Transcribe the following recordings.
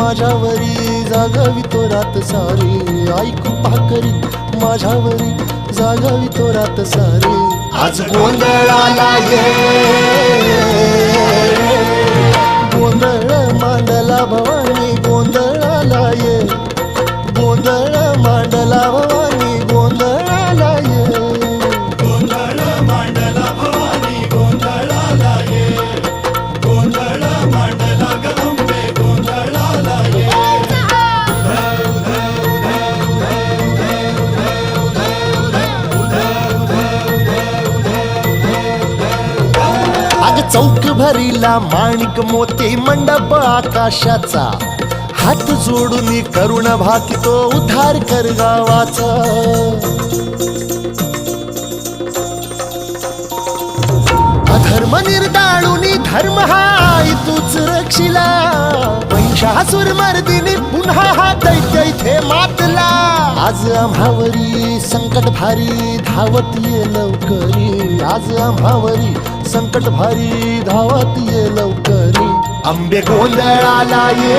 माझ्यावरी जागावी तो रात सारी, ऐकू पाकरी माझ्यावरी जागावी तो रात सारी. आज गोंधळाला ये, गोंधळ मांडला भवानी गोंधळाला ये, गोंधळ मांडला भवानी गोंधळाला ये. गोंधळ मांडला भवानी गोंधळाला ये, गोंधळ मांडला गंबे गोंधळाला ये. अग चौक भरीला माणिक मोती मंडप आकाशाचा, हात जोडून करुण भाकितो उद्धार कर गावाचा. अधर्म निर्दाळून धर्म हाय तूच रक्षिला, महिषासुर मर्दिनी पुन्हा हा दैत्य इथे मातला. आज आम्हावरी संकट भारी धावत ये लवकरी, आज आम्हावरी संकट भारी धावत ये लवकरी. अंबे गोंधळाला ये,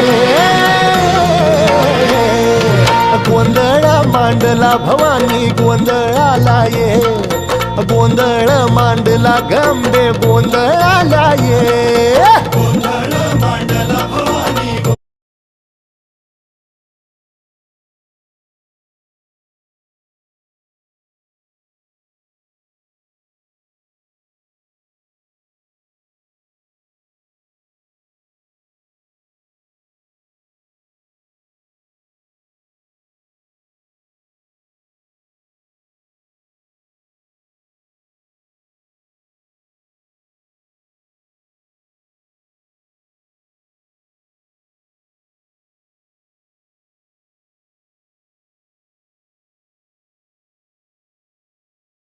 गोंधळ मांडला भवानी गोंधळाला ये, गोंधळ मांडला गंबे गोंधळाला ये. गोंधळ